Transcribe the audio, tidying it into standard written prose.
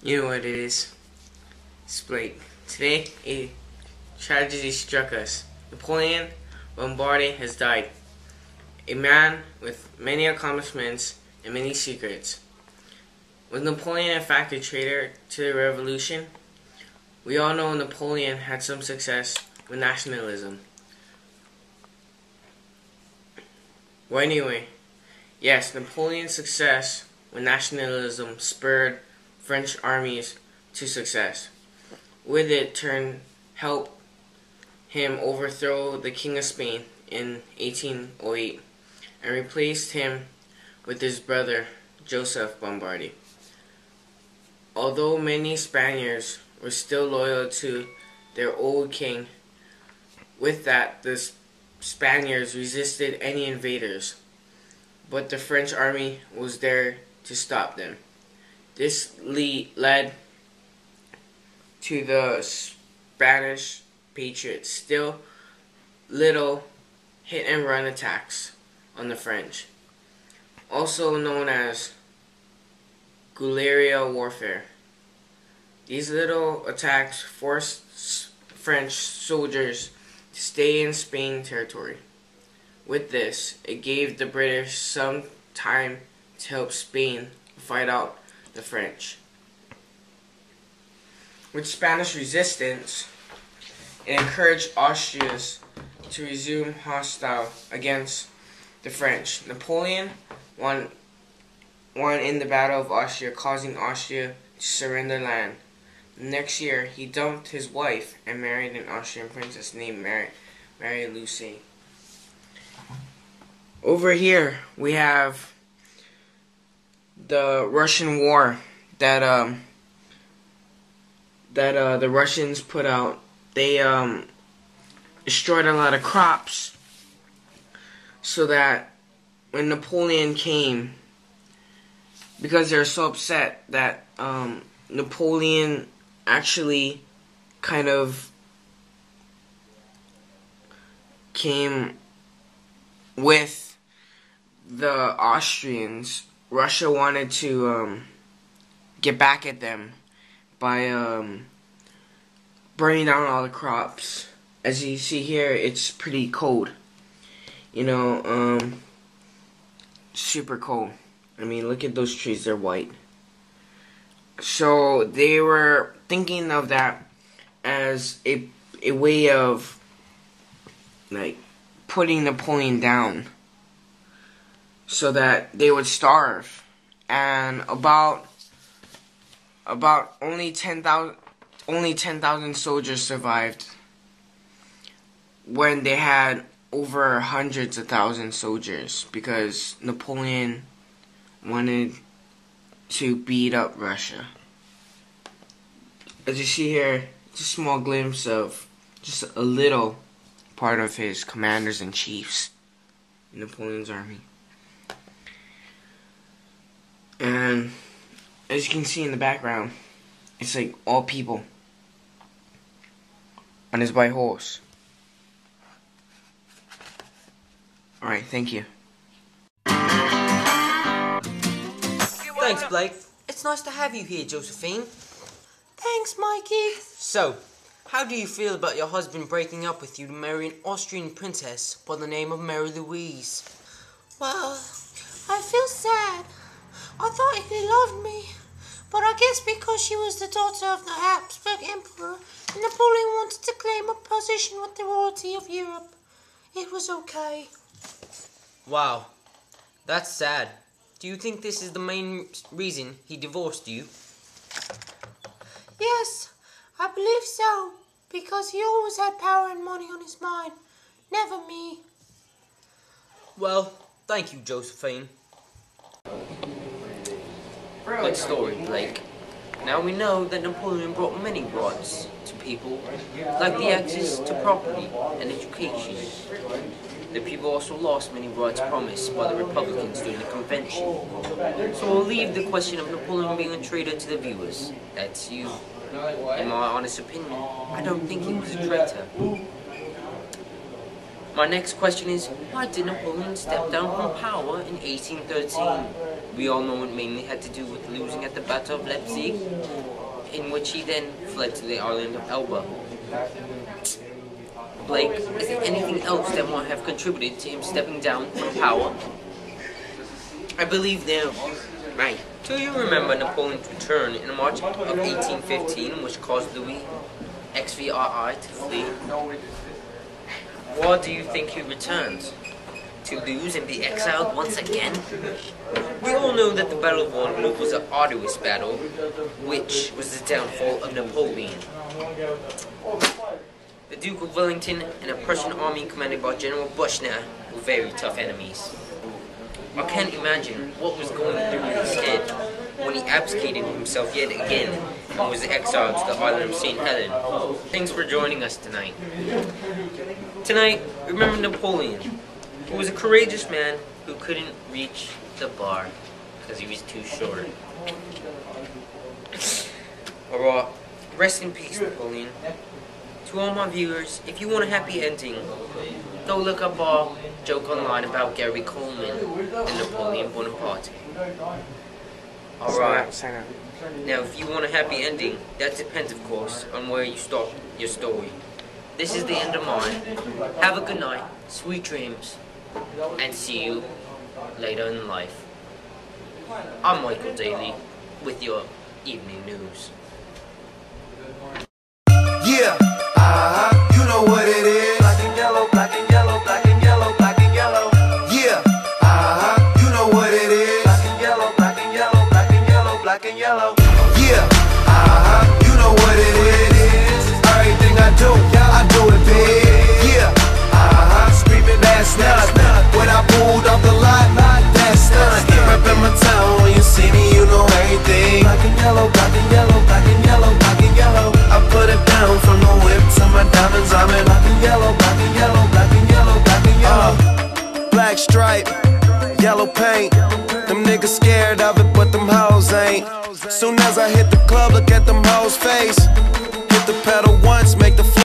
You know what it is. It's Blake. Today, a tragedy struck us. Napoleon Bonaparte has died. A man with many accomplishments and many secrets. Was Napoleon in fact a traitor to the revolution? We all know Napoleon had some success with nationalism. Well, anyway, yes, Napoleon's success with nationalism spurred French armies to success. With it, helped him overthrow the King of Spain in 1808 and replaced him with his brother Joseph Bonaparte. Although many Spaniards were still loyal to their old king, with that the Spaniards resisted any invaders, but the French army was there to stop them. This led to the Spanish patriots still little hit-and-run attacks on the French, also known as guerrilla warfare. These little attacks forced French soldiers to stay in Spain territory. With this, it gave the British some time to help Spain fight out the French. With Spanish resistance, it encouraged Austria to resume hostile against the French. Napoleon won in the Battle of Austria, causing Austria to surrender land. Next year, he dumped his wife and married an Austrian princess named Mary Lucy. Over here, we have the Russian war that the Russians put out. They destroyed a lot of crops, so that when Napoleon came, because they were so upset that Napoleon actually kind of came with the Austrians, Russia wanted to get back at them by burning down all the crops. As you see here, it's pretty cold. You know, super cold. I mean, look at those trees, they're white. So they were thinking of that as a way of like putting Napoleon down so that they would starve. And about only 10,000 soldiers survived when they had over hundreds of thousands soldiers, because Napoleon wanted to beat up Russia. As you see here, it's a small glimpse of just a little part of his commanders and chiefs in Napoleon's army. And as you can see in the background, it's like all people on his white horse. Alright, thank you. Thanks, Blake. It's nice to have you here, Josephine. Thanks, Mikey. So, how do you feel about your husband breaking up with you to marry an Austrian princess by the name of Mary Louise? Well, I feel sad. I thought he loved me, but I guess because she was the daughter of the Habsburg Emperor, and Napoleon wanted to claim a position with the royalty of Europe, it was okay. Wow, that's sad. Do you think this is the main reason he divorced you? Yes, I believe so, because he always had power and money on his mind, never me. Well, thank you, Josephine. Good story, Blake. Now we know that Napoleon brought many rights to people, like the access to property and education. The people also lost many rights promised by the Republicans during the convention. So we'll leave the question of Napoleon being a traitor to the viewers. That's you. In my honest opinion, I don't think he was a traitor. My next question is, why did Napoleon step down from power in 1813? We all know it mainly had to do with losing at the Battle of Leipzig. in which he then fled to the island of Elba. Blake, is there anything else that might have contributed to him stepping down from power? I believe no. Right. Do you remember Napoleon's return in March of 1815, which caused Louis XVI to flee? Why do you think he returned? To lose and be exiled once again? We all know that the Battle of Waterloo was an arduous battle, which was the downfall of Napoleon. The Duke of Wellington and a Prussian army commanded by General Buchner were very tough enemies. I can't imagine what was going through his head when he abdicated himself yet again and was exiled to the island of St. Helena. Thanks for joining us tonight. Tonight, remember Napoleon, who was a courageous man who couldn't reach the bar because he was too short. Alright, rest in peace, Napoleon. To all my viewers, if you want a happy ending, go look up our joke online about Gary Coleman and Napoleon Bonaparte. Alright, now if you want a happy ending, that depends of course on where you start your story. This is the end of mine. Have a good night, sweet dreams, and see you later in life. I'm Michael Daly with your evening news. Yeah, you know what it is. Black and yellow, black and yellow, black and yellow, black and yellow. Yeah, you know what it is. Black and yellow, black and yellow, black and yellow, black and yellow. Yeah, you know what it is. Everything I do it big. Yeah, screaming that's nuts. When I pulled off the lot, that's nuts. Reppin' my town, when you see me, you know everything. Black and yellow, black and yellow, black and yellow, black and yellow. I put it down from the whip to my diamonds. I'm in black and yellow, black and yellow, black and yellow, black and yellow. Black stripe, yellow paint. Them niggas scared of it, but them hoes ain't. Soon as I hit the club, look at them hoes' face. Hit the pedal once, make the